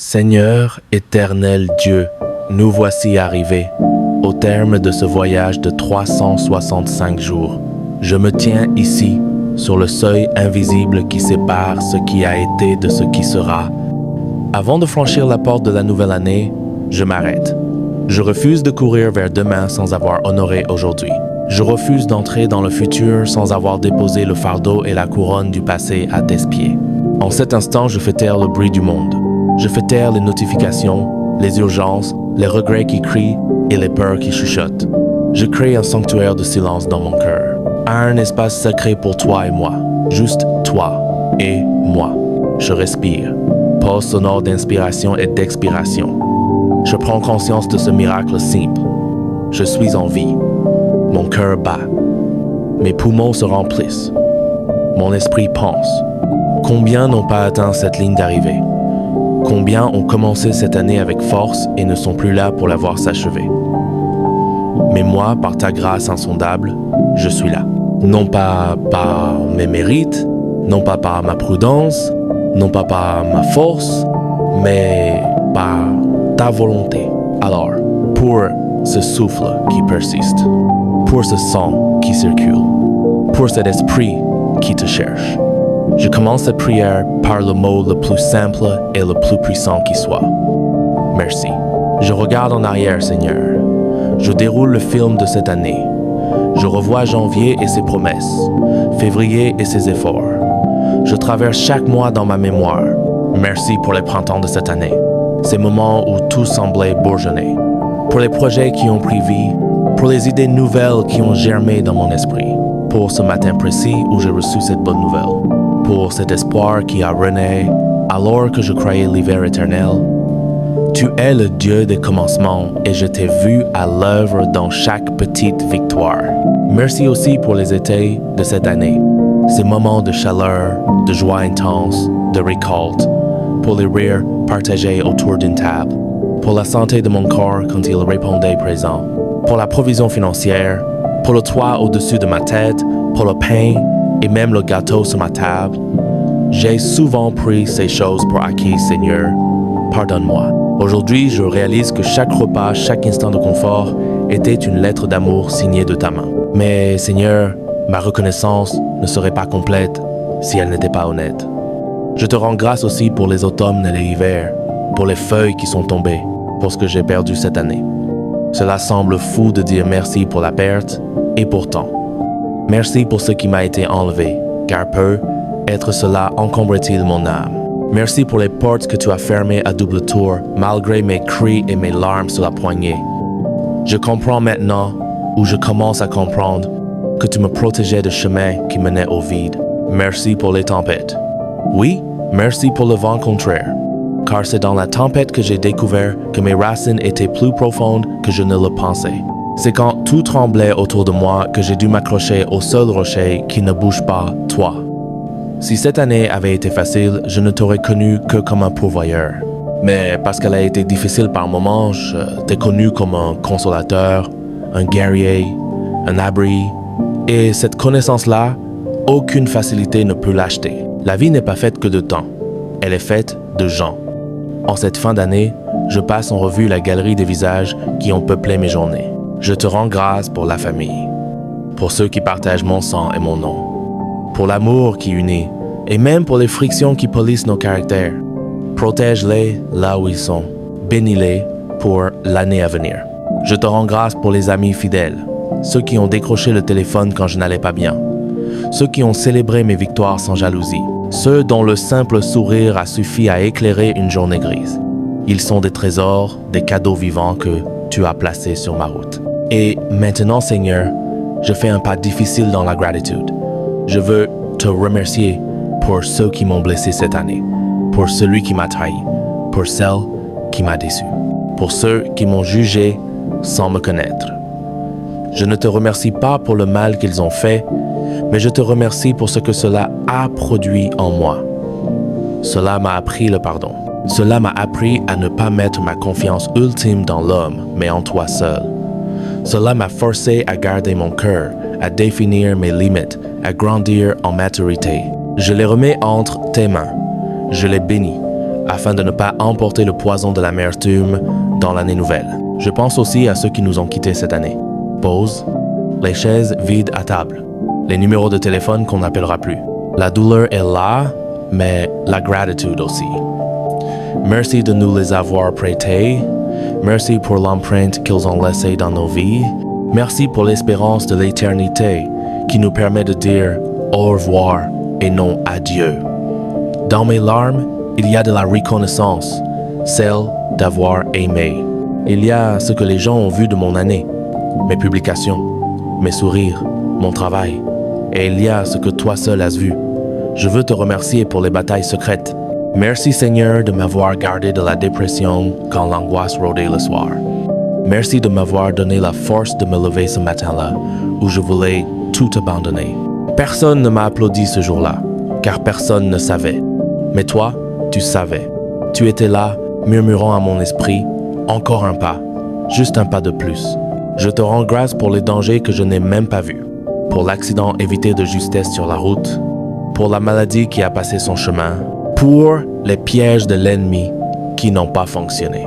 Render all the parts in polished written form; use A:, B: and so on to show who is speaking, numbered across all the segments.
A: Seigneur, éternel Dieu, nous voici arrivés au terme de ce voyage de 365 jours. Je me tiens ici, sur le seuil invisible qui sépare ce qui a été de ce qui sera. Avant de franchir la porte de la nouvelle année, je m'arrête. Je refuse de courir vers demain sans avoir honoré aujourd'hui. Je refuse d'entrer dans le futur sans avoir déposé le fardeau et la couronne du passé à tes pieds. En cet instant, je fais taire le bruit du monde. Je fais taire les notifications, les urgences, les regrets qui crient et les peurs qui chuchotent. Je crée un sanctuaire de silence dans mon cœur. Un espace sacré pour toi et moi. Juste toi et moi. Je respire. Pause sonore d'inspiration et d'expiration. Je prends conscience de ce miracle simple. Je suis en vie. Mon cœur bat. Mes poumons se remplissent. Mon esprit pense. Combien n'ont pas atteint cette ligne d'arrivée? Combien ont commencé cette année avec force et ne sont plus là pour la voir s'achever? Mais moi, par ta grâce insondable, je suis là. Non pas par mes mérites, non pas par ma prudence, non pas par ma force, mais par ta volonté. Alors, pour ce souffle qui persiste, pour ce sang qui circule, pour cet esprit qui te cherche, je commence cette prière par le mot le plus simple et le plus puissant qui soit. Merci. Je regarde en arrière, Seigneur. Je déroule le film de cette année. Je revois janvier et ses promesses, février et ses efforts. Je traverse chaque mois dans ma mémoire. Merci pour les printemps de cette année, ces moments où tout semblait bourgeonner, pour les projets qui ont pris vie, pour les idées nouvelles qui ont germé dans mon esprit, pour ce matin précis où j'ai reçu cette bonne nouvelle, pour cet espoir qui a rené alors que je croyais l'hiver éternel. Tu es le Dieu des commencements et je t'ai vu à l'œuvre dans chaque petite victoire. Merci aussi pour les étés de cette année, ces moments de chaleur, de joie intense, de récolte, pour les rires partagés autour d'une table, pour la santé de mon corps quand il répondait présent, pour la provision financière, pour le toit au-dessus de ma tête, pour le pain et même le gâteau sur ma table. J'ai souvent pris ces choses pour acquis, Seigneur. Pardonne-moi. Aujourd'hui, je réalise que chaque repas, chaque instant de confort était une lettre d'amour signée de ta main. Mais Seigneur, ma reconnaissance ne serait pas complète si elle n'était pas honnête. Je te rends grâce aussi pour les automnes et les hivers, pour les feuilles qui sont tombées, pour ce que j'ai perdu cette année. Cela semble fou de dire merci pour la perte, et pourtant, merci pour ce qui m'a été enlevé, car peu être cela encombrait-il mon âme. Merci pour les portes que tu as fermées à double tour, malgré mes cris et mes larmes sur la poignée. Je comprends maintenant, ou je commence à comprendre, que tu me protégeais de chemins qui menaient au vide. Merci pour les tempêtes. Oui, merci pour le vent contraire, car c'est dans la tempête que j'ai découvert que mes racines étaient plus profondes que je ne le pensais. C'est quand tout tremblait autour de moi que j'ai dû m'accrocher au seul rocher qui ne bouge pas, toi. Si cette année avait été facile, je ne t'aurais connu que comme un pourvoyeur. Mais parce qu'elle a été difficile par moments, je t'ai connu comme un consolateur, un guerrier, un abri. Et cette connaissance-là, aucune facilité ne peut l'acheter. La vie n'est pas faite que de temps, elle est faite de gens. En cette fin d'année, je passe en revue la galerie des visages qui ont peuplé mes journées. Je te rends grâce pour la famille, pour ceux qui partagent mon sang et mon nom, pour l'amour qui unit, et même pour les frictions qui polissent nos caractères. Protège-les là où ils sont, bénis-les pour l'année à venir. Je te rends grâce pour les amis fidèles, ceux qui ont décroché le téléphone quand je n'allais pas bien, ceux qui ont célébré mes victoires sans jalousie, ceux dont le simple sourire a suffi à éclairer une journée grise. Ils sont des trésors, des cadeaux vivants que tu as placés sur ma route. Et maintenant, Seigneur, je fais un pas difficile dans la gratitude. Je veux te remercier pour ceux qui m'ont blessé cette année, pour celui qui m'a trahi, pour celle qui m'a déçu, pour ceux qui m'ont jugé sans me connaître. Je ne te remercie pas pour le mal qu'ils ont fait, mais je te remercie pour ce que cela a produit en moi. Cela m'a appris le pardon. Cela m'a appris à ne pas mettre ma confiance ultime dans l'homme, mais en toi seul. Cela m'a forcé à garder mon cœur, à définir mes limites, à grandir en maturité. Je les remets entre tes mains. Je les bénis, afin de ne pas emporter le poison de l'amertume dans l'année nouvelle. Je pense aussi à ceux qui nous ont quittés cette année. Pause, les chaises vides à table, les numéros de téléphone qu'on n'appellera plus. La douleur est là, mais la gratitude aussi. Merci de nous les avoir prêtés. Merci pour l'empreinte qu'ils ont laissée dans nos vies. Merci pour l'espérance de l'éternité qui nous permet de dire au revoir et non adieu. Dans mes larmes, il y a de la reconnaissance, celle d'avoir aimé. Il y a ce que les gens ont vu de mon année, mes publications, mes sourires, mon travail. Et il y a ce que toi seul as vu. Je veux te remercier pour les batailles secrètes. Merci Seigneur de m'avoir gardé de la dépression quand l'angoisse rôdait le soir. Merci de m'avoir donné la force de me lever ce matin-là, où je voulais tout abandonner. Personne ne m'a applaudi ce jour-là, car personne ne savait. Mais toi, tu savais. Tu étais là, murmurant à mon esprit, encore un pas, juste un pas de plus. Je te rends grâce pour les dangers que je n'ai même pas vus, pour l'accident évité de justesse sur la route, pour la maladie qui a passé son chemin, pour les pièges de l'ennemi qui n'ont pas fonctionné.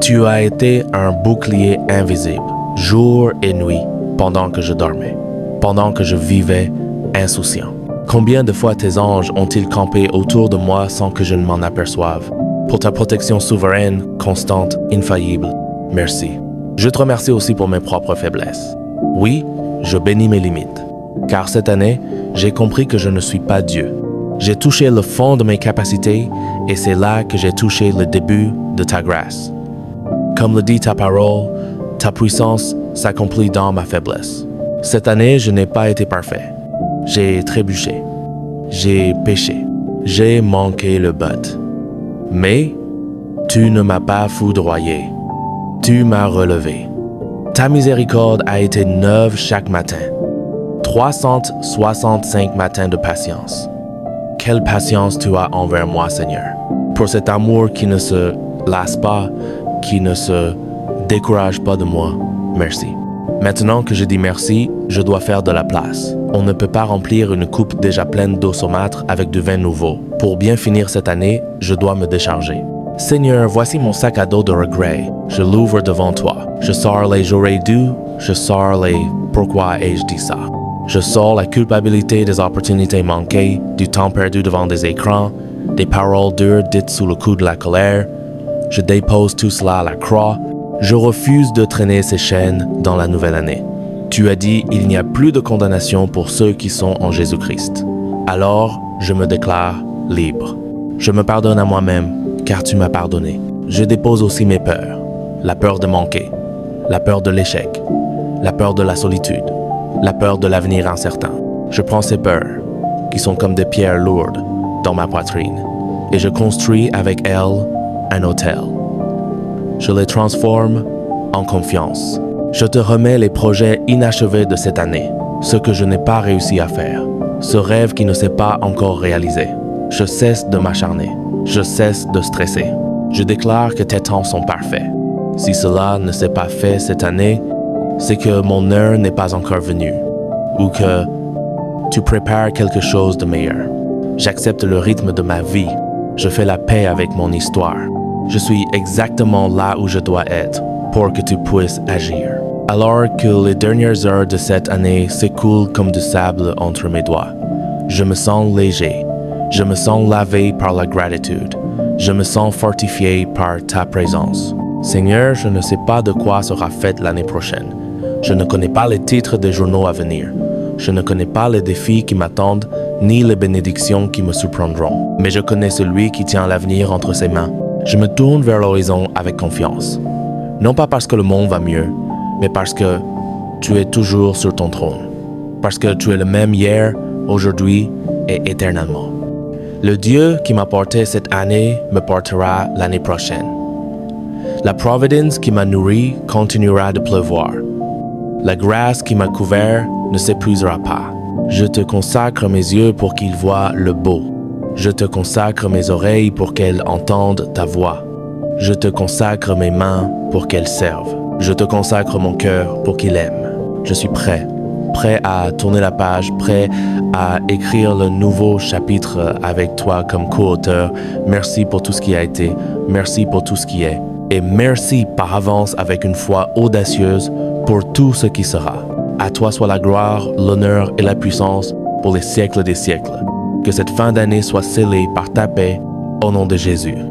A: Tu as été un bouclier invisible, jour et nuit, pendant que je dormais, pendant que je vivais insouciant. Combien de fois tes anges ont-ils campé autour de moi sans que je ne m'en aperçoive? Pour ta protection souveraine, constante, infaillible, merci. Je te remercie aussi pour mes propres faiblesses. Oui, je bénis mes limites, car cette année, j'ai compris que je ne suis pas Dieu. J'ai touché le fond de mes capacités et c'est là que j'ai touché le début de ta grâce. Comme le dit ta parole, ta puissance s'accomplit dans ma faiblesse. Cette année, je n'ai pas été parfait. J'ai trébuché. J'ai péché. J'ai manqué le but. Mais tu ne m'as pas foudroyé. Tu m'as relevé. Ta miséricorde a été neuve chaque matin. 365 matins de patience. Quelle patience tu as envers moi, Seigneur. Pour cet amour qui ne se lasse pas, qui ne se décourage pas de moi, merci. Maintenant que je dis merci, je dois faire de la place. On ne peut pas remplir une coupe déjà pleine d'eau saumâtre avec du vin nouveau. Pour bien finir cette année, je dois me décharger. Seigneur, voici mon sac à dos de regrets. Je l'ouvre devant toi. Je sors les j'aurais dû, je sors les pourquoi ai-je dit ça. Je sors la culpabilité des opportunités manquées, du temps perdu devant des écrans, des paroles dures dites sous le coup de la colère. Je dépose tout cela à la croix. Je refuse de traîner ces chaînes dans la nouvelle année. Tu as dit, il n'y a plus de condamnation pour ceux qui sont en Jésus-Christ. Alors, je me déclare libre. Je me pardonne à moi-même, car tu m'as pardonné. Je dépose aussi mes peurs. La peur de manquer, la peur de l'échec, la peur de la solitude, la peur de l'avenir incertain. Je prends ces peurs, qui sont comme des pierres lourdes, dans ma poitrine, et je construis avec elles un hôtel. Je les transforme en confiance. Je te remets les projets inachevés de cette année, ce que je n'ai pas réussi à faire, ce rêve qui ne s'est pas encore réalisé. Je cesse de m'acharner, je cesse de stresser. Je déclare que tes temps sont parfaits. Si cela ne s'est pas fait cette année, c'est que mon heure n'est pas encore venue, ou que tu prépares quelque chose de meilleur. J'accepte le rythme de ma vie. Je fais la paix avec mon histoire. Je suis exactement là où je dois être pour que tu puisses agir. Alors que les dernières heures de cette année s'écoulent comme du sable entre mes doigts, je me sens léger. Je me sens lavé par la gratitude. Je me sens fortifié par ta présence. Seigneur, je ne sais pas de quoi sera faite l'année prochaine. Je ne connais pas les titres des journaux à venir. Je ne connais pas les défis qui m'attendent, ni les bénédictions qui me surprendront. Mais je connais celui qui tient l'avenir entre ses mains. Je me tourne vers l'horizon avec confiance. Non pas parce que le monde va mieux, mais parce que tu es toujours sur ton trône. Parce que tu es le même hier, aujourd'hui et éternellement. Le Dieu qui m'a porté cette année me portera l'année prochaine. La providence qui m'a nourri continuera de pleuvoir. La grâce qui m'a couvert ne s'épuisera pas. Je te consacre mes yeux pour qu'ils voient le beau. Je te consacre mes oreilles pour qu'elles entendent ta voix. Je te consacre mes mains pour qu'elles servent. Je te consacre mon cœur pour qu'il aime. Je suis prêt prêt à tourner la page, prêt à écrire le nouveau chapitre avec toi comme co-auteur. Merci pour tout ce qui a été. Merci pour tout ce qui est. Et merci par avance avec une foi audacieuse pour tout ce qui sera. À toi soit la gloire, l'honneur et la puissance pour les siècles des siècles. Que cette fin d'année soit scellée par ta paix, au nom de Jésus.